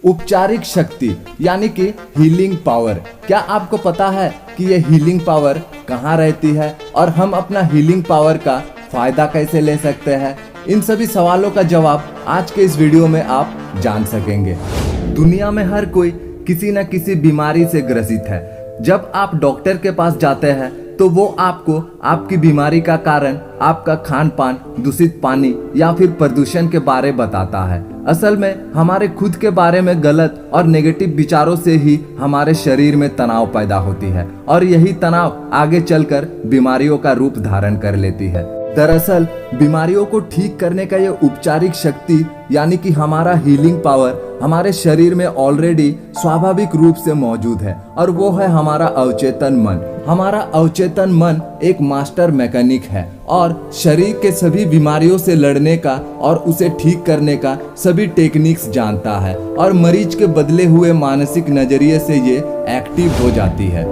उपचारिक शक्ति यानी कि हीलिंग पावर। क्या आपको पता है कि ये हीलिंग पावर कहाँ रहती है और हम अपना हीलिंग पावर का फायदा कैसे ले सकते हैं? इन सभी सवालों का जवाब आज के इस वीडियो में आप जान सकेंगे। दुनिया में हर कोई किसी न किसी बीमारी से ग्रसित है। जब आप डॉक्टर के पास जाते हैं तो वो आपको आपकी बीमारी का कारण आपका खान पान, दूषित पानी या फिर प्रदूषण के बारे बताता है। असल में हमारे खुद के बारे में गलत और नेगेटिव विचारों से ही हमारे शरीर में तनाव पैदा होती है और यही तनाव आगे चलकर बीमारियों का रूप धारण कर लेती है। दरअसल बीमारियों को ठीक करने का ये उपचारिक शक्ति यानी कि हमारा हीलिंग पावर हमारे शरीर में ऑलरेडी स्वाभाविक रूप से मौजूद है और वो है हमारा अवचेतन मन। हमारा अवचेतन मन एक मास्टर मैकेनिक है और शरीर के सभी बीमारियों से लड़ने का और उसे ठीक करने का सभी टेक्निक्स जानता है और मरीज के बदले हुए मानसिक नजरिए से ये एक्टिव हो जाती है।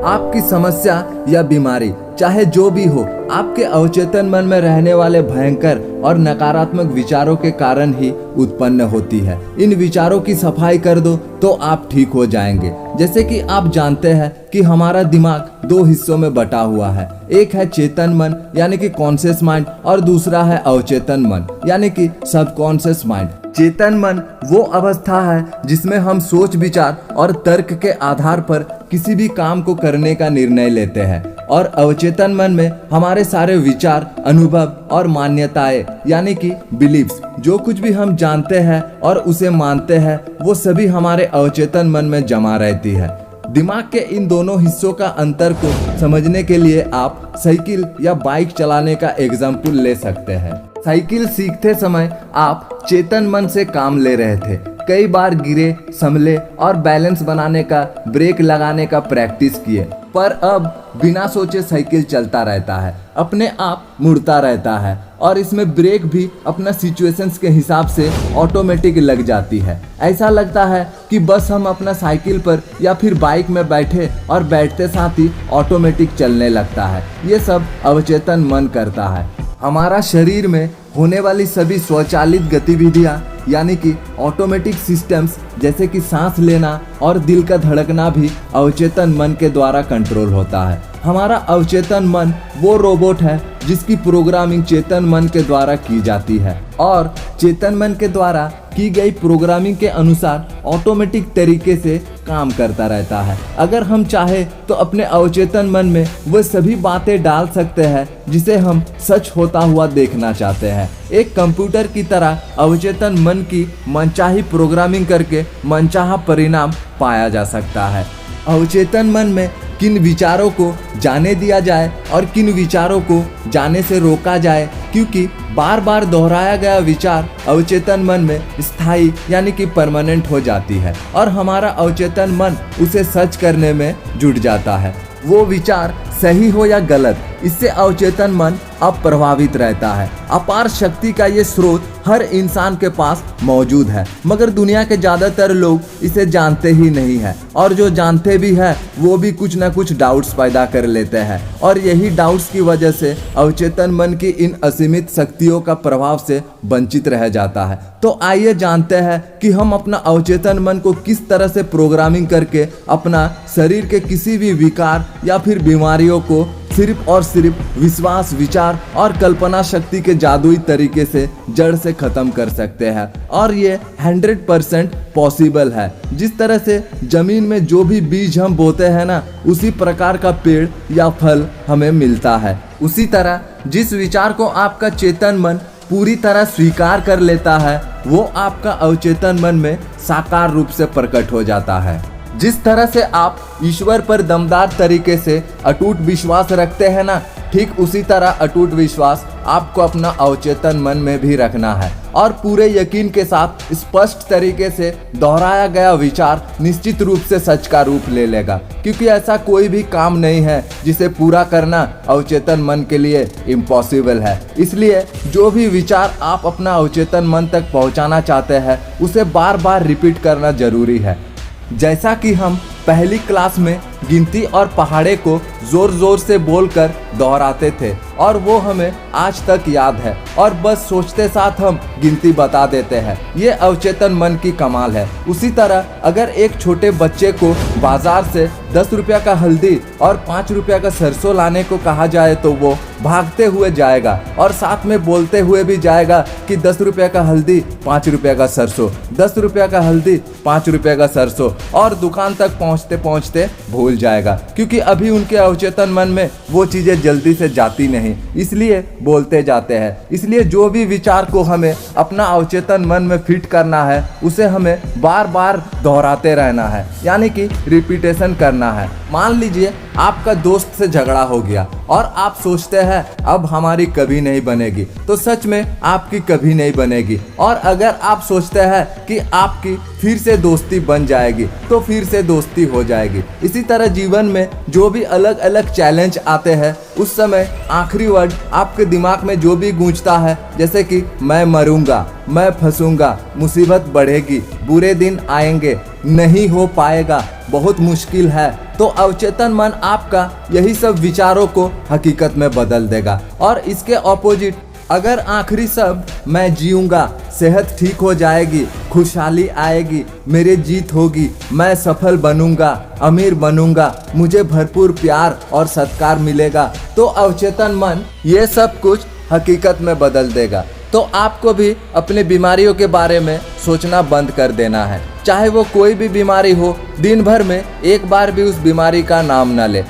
आपकी समस्या या बीमारी चाहे जो भी हो, आपके अवचेतन मन में रहने वाले भयंकर और नकारात्मक विचारों के कारण ही उत्पन्न होती है। इन विचारों की सफाई कर दो तो आप ठीक हो जाएंगे। जैसे कि आप जानते हैं कि हमारा दिमाग दो हिस्सों में बटा हुआ है। एक है चेतन मन यानी कि कॉन्शियस माइंड और दूसरा है अवचेतन मन यानी कि सबकॉन्शियस माइंड। चेतन मन वो अवस्था है जिसमें हम सोच विचार और तर्क के आधार पर किसी भी काम को करने का निर्णय लेते हैं और अवचेतन मन में हमारे सारे विचार, अनुभव और मान्यताएं यानी कि बिलीव्स, जो कुछ भी हम जानते हैं और उसे मानते हैं वो सभी हमारे अवचेतन मन में जमा रहती है। दिमाग के इन दोनों हिस्सों का अंतर को समझने के लिए आप साइकिल या बाइक चलाने का एग्जाम्पल ले सकते हैं। साइकिल सीखते समय आप चेतन मन से काम ले रहे थे। कई बार गिरे, संभले और बैलेंस बनाने का, ब्रेक लगाने का प्रैक्टिस किए, पर अब बिना सोचे साइकिल चलता रहता है, अपने आप मुड़ता रहता है और इसमें ब्रेक भी अपना सिचुएशंस के हिसाब से ऑटोमेटिक लग जाती है। ऐसा लगता है कि बस हम अपना साइकिल पर या फिर बाइक में बैठे और बैठते साथ ही ऑटोमेटिक चलने लगता है। ये सब अवचेतन मन करता है। हमारा शरीर में होने वाली सभी स्वचालित गतिविधियां यानी कि ऑटोमेटिक सिस्टम्स जैसे कि सांस लेना और दिल का धड़कना भी अवचेतन मन के द्वारा कंट्रोल होता है। हमारा अवचेतन मन वो रोबोट है जिसकी प्रोग्रामिंग चेतन मन के द्वारा की जाती है और चेतन मन के द्वारा की गई प्रोग्रामिंग के अनुसार ऑटोमेटिक तरीके से काम करता रहता है। अगर हम चाहे तो अपने अवचेतन मन में वो सभी बातें डाल सकते हैं जिसे हम सच होता हुआ देखना चाहते हैं। एक कंप्यूटर की तरह अवचेतन मन की मनचाही प्रोग्रामिंग करके मनचाहा परिणाम पाया जा सकता है। अवचेतन मन में किन विचारों को जाने दिया जाए और किन विचारों को जाने से रोका जाए, क्योंकि बार बार दोहराया गया विचार अवचेतन मन में स्थायी यानी कि परमानेंट हो जाती है और हमारा अवचेतन मन उसे सच करने में जुट जाता है। वो विचार सही हो या गलत, इससे अवचेतन मन अब प्रभावित रहता है। अपार शक्ति का ये स्रोत हर इंसान के पास मौजूद है, मगर दुनिया के ज्यादातर लोग इसे जानते ही नहीं है और जो जानते भी है वो भी कुछ न कुछ डाउट्स पैदा कर लेते हैं और यही डाउट्स की वजह से अवचेतन मन की इन असीमित शक्तियों का प्रभाव से वंचित रह जाता है। तो आइए जानते हैं कि हम अपना अवचेतन मन को किस तरह से प्रोग्रामिंग करके अपना शरीर के किसी भी विकार या फिर बीमारियों को सिर्फ और सिर्फ विश्वास, विचार और कल्पना शक्ति के जादुई तरीके से जड़ से खत्म कर सकते हैं। और ये 100% पॉसिबल है। जिस तरह से जमीन में जो भी बीज हम बोते हैं ना, उसी प्रकार का पेड़ या फल हमें मिलता है। उसी तरह जिस विचार को आपका चेतन मन पूरी तरह स्वीकार कर लेता है वो आपका अवचेतन मन में साकार रूप से प्रकट हो जाता है। जिस तरह से आप ईश्वर पर दमदार तरीके से अटूट विश्वास रखते हैं ना, ठीक उसी तरह अटूट विश्वास आपको अपना अवचेतन मन में भी रखना है और पूरे यकीन के साथ स्पष्ट तरीके से दोहराया गया विचार निश्चित रूप से सच का रूप ले लेगा, क्योंकि ऐसा कोई भी काम नहीं है जिसे पूरा करना अवचेतन मन के लिए इम्पॉसिबल है। इसलिए जो भी विचार आप अपना अवचेतन मन तक पहुंचाना चाहते हैं उसे बार बार रिपीट करना जरूरी है। जैसा कि हम पहली क्लास में गिनती और पहाड़े को जोर जोर से बोलकर दोहराते थे और वो हमें आज तक याद है और बस सोचते साथ हम गिनती बता देते हैं। ये अवचेतन मन की कमाल है। उसी तरह अगर एक छोटे बच्चे को बाजार से 10 रुपया का हल्दी और 5 रुपया का सरसों लाने को कहा जाए तो वो भागते हुए जाएगा और साथ में बोलते हुए भी जाएगा कि 10 रुपया का हल्दी 5 रुपया का सरसों, 10 रुपया का हल्दी 5 रुपया का सरसों, और दुकान तक पहुंचते पहुंचते भूल जाएगा क्योंकि अभी उनके अवचेतन मन में वो चीजें जल्दी से जाती नहीं, इसलिए बोलते जाते हैं। इसलिए जो भी विचार को हमें अपना अवचेतन मन में फिट करना है उसे हमें बार बार दोहराते रहना है, यानी कि रिपीटेशन करना है। मान लीजिए आपका दोस्त से झगड़ा हो गया और आप सोचते हैं अब हमारी कभी नहीं बनेगी, तो सच में आपकी कभी नहीं बनेगी। और अगर आप सोचते हैं कि आपकी फिर से दोस्ती बन जाएगी तो फिर से दोस्ती हो जाएगी। इसी तरह जीवन में जो भी अलग अलग चैलेंज आते हैं उस समय आखिरी वर्ड आपके दिमाग में जो भी गूंजता है, जैसे कि मैं मरूंगा, मैं फंसूंगा, मुसीबत बढ़ेगी, बुरे दिन आएंगे, नहीं हो पाएगा, बहुत मुश्किल है, तो अवचेतन मन आपका यही सब विचारों को हकीकत में बदल देगा। और इसके ऑपोजिट अगर आखिरी शब्द मैं जीऊंगा, सेहत ठीक हो जाएगी, खुशहाली आएगी, मेरी जीत होगी, मैं सफल बनूंगा, अमीर बनूंगा, मुझे भरपूर प्यार और सत्कार मिलेगा, तो अवचेतन मन ये सब कुछ हकीकत में बदल देगा। तो आपको भी अपनी बीमारियों के बारे में सोचना बंद कर देना है। चाहे वो कोई भी बीमारी हो, दिन भर में एक बार भी उस बीमारी का नाम न ले।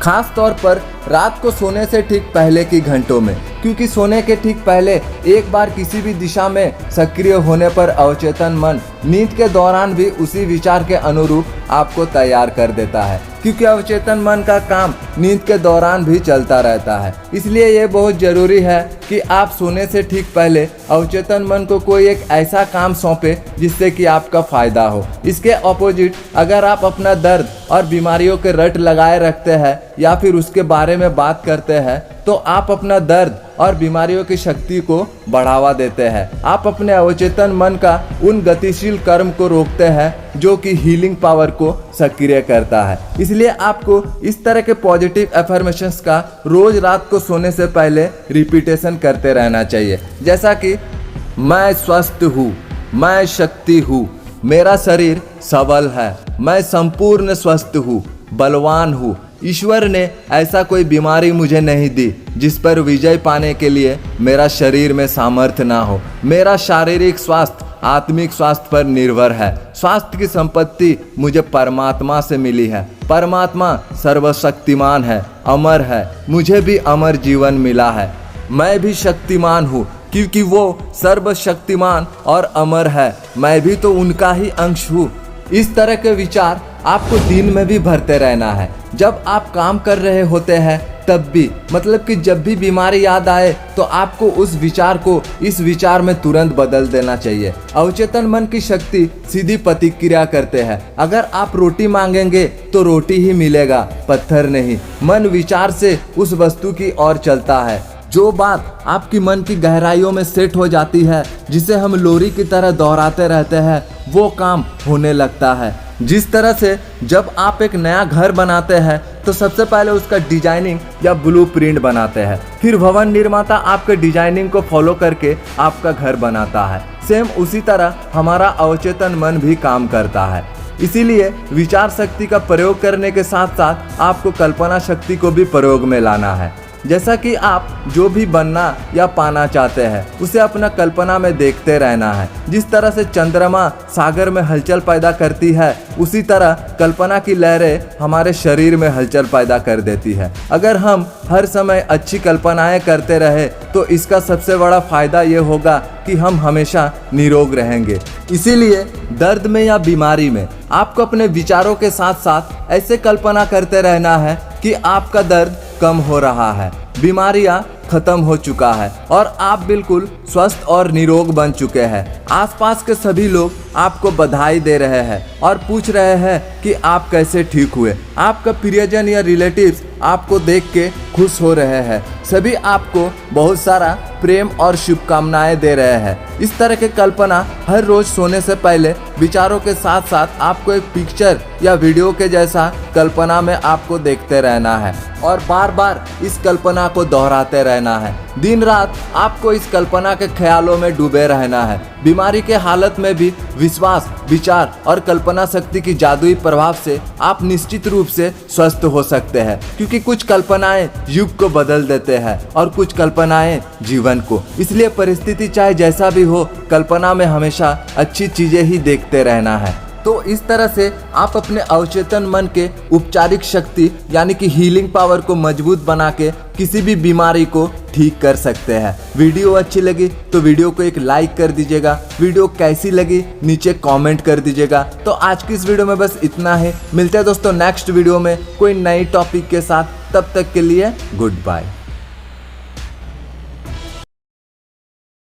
खास तौर पर रात को सोने से ठीक पहले की घंटों में, क्योंकि सोने के ठीक पहले एक बार किसी भी दिशा में सक्रिय होने पर अवचेतन मन नींद के दौरान भी उसी विचार के अनुरूप आपको तैयार कर देता है, क्योंकि अवचेतन मन का काम नींद के दौरान भी चलता रहता है। इसलिए ये बहुत जरूरी है कि आप सोने से ठीक पहले अवचेतन मन को कोई एक ऐसा काम सौंपे जिससे कि आपका फायदा हो। इसके ऑपोजिट अगर आप अपना दर्द और बीमारियों के रट लगाए रखते हैं या फिर उसके बारे में बात करते हैं तो आप अपना दर्द और बीमारियों की शक्ति को बढ़ावा देते हैं। आप अपने अवचेतन मन का उन गतिशील कर्म को रोकते हैं जो कि हीलिंग पावर को सक्रिय करता है। इसलिए आपको इस तरह के पॉजिटिव अफर्मेशंस का रोज रात को सोने से पहले रिपीटेशन करते रहना चाहिए, जैसा कि मैं स्वस्थ हूँ, मैं शक्ति हूँ, मेरा शरीर सबल है, मैं संपूर्ण स्वस्थ हूँ, बलवान हूँ, ईश्वर ने ऐसा कोई बीमारी मुझे नहीं दी जिस पर विजय पाने के लिए मेरा शरीर में सामर्थ्य ना हो। मेरा शारीरिक स्वास्थ्य आत्मिक स्वास्थ्य पर निर्भर है। स्वास्थ्य की संपत्ति मुझे परमात्मा से मिली है। परमात्मा सर्वशक्तिमान है, अमर है, मुझे भी अमर जीवन मिला है। मैं भी शक्तिमान हूँ क्योंकि वो सर्वशक्तिमान और अमर है, मैं भी तो उनका ही अंश हूँ। इस तरह के विचार आपको दिन में भी भरते रहना है। जब आप काम कर रहे होते हैं तब भी, मतलब कि जब भी बीमारी याद आए तो आपको उस विचार को इस विचार में तुरंत बदल देना चाहिए। अवचेतन मन की शक्ति सीधी प्रतिक्रिया करते हैं। अगर आप रोटी मांगेंगे तो रोटी ही मिलेगा, पत्थर नहीं। मन विचार से उस वस्तु की ओर चलता है। जो बात आपकी मन की गहराइयों में सेट हो जाती है, जिसे हम लोरी की तरह दोहराते रहते हैं, वो काम होने लगता है। जिस तरह से जब आप एक नया घर बनाते हैं तो सबसे पहले उसका डिजाइनिंग या ब्लूप्रिंट बनाते हैं, फिर भवन निर्माता आपके डिजाइनिंग को फॉलो करके आपका घर बनाता है। सेम उसी तरह हमारा अवचेतन मन भी काम करता है। इसीलिए विचार शक्ति का प्रयोग करने के साथ साथ आपको कल्पना शक्ति को भी प्रयोग में लाना है। जैसा कि आप जो भी बनना या पाना चाहते हैं उसे अपना कल्पना में देखते रहना है। जिस तरह से चंद्रमा सागर में हलचल पैदा करती है, उसी तरह कल्पना की लहरें हमारे शरीर में हलचल पैदा कर देती है। अगर हम हर समय अच्छी कल्पनाएं करते रहे तो इसका सबसे बड़ा फायदा ये होगा कि हम हमेशा निरोग रहेंगे। इसीलिए दर्द में या बीमारी में आपको अपने विचारों के साथ साथ ऐसे कल्पना करते रहना है कि आपका दर्द कम हो रहा है, बीमारियां खत्म हो चुका है और आप बिल्कुल स्वस्थ और निरोग बन चुके हैं। आसपास के सभी लोग आपको बधाई दे रहे हैं और पूछ रहे हैं कि आप कैसे ठीक हुए। आपका प्रियजन या रिलेटिव्स आपको देख के खुश हो रहे हैं। सभी आपको बहुत सारा प्रेम और शुभकामनाएं दे रहे हैं। इस तरह की कल्पना हर रोज सोने से पहले विचारों के साथ साथ आपको एक पिक्चर या वीडियो के जैसा कल्पना में आपको देखते रहना है और बार बार इस कल्पना को दोहराते रहना है। दिन रात आपको इस कल्पना के ख्यालों में डूबे रहना है। बीमारी के हालत में भी विश्वास, विचार और कल्पना शक्ति की जादुई प्रभाव से आप निश्चित रूप से स्वस्थ हो सकते हैं, क्योंकि कुछ कल्पनाएं युग को बदल देते हैं और कुछ कल्पनाएं जीवन को। इसलिए परिस्थिति चाहे जैसा भी हो, कल्पना में हमेशा अच्छी चीजें ही देखते रहना है। तो इस तरह से आप अपने अवचेतन मन के उपचारिक शक्ति यानी कि हीलिंग पावर को मजबूत बना के किसी भी बीमारी को ठीक कर सकते हैं। वीडियो अच्छी लगी तो वीडियो को एक लाइक कर दीजिएगा। वीडियो कैसी लगी नीचे कमेंट कर दीजिएगा। तो आज की इस वीडियो में बस इतना ही। मिलते हैं दोस्तों नेक्स्ट वीडियो में कोई नई टॉपिक के साथ। तब तक के लिए गुड बाय।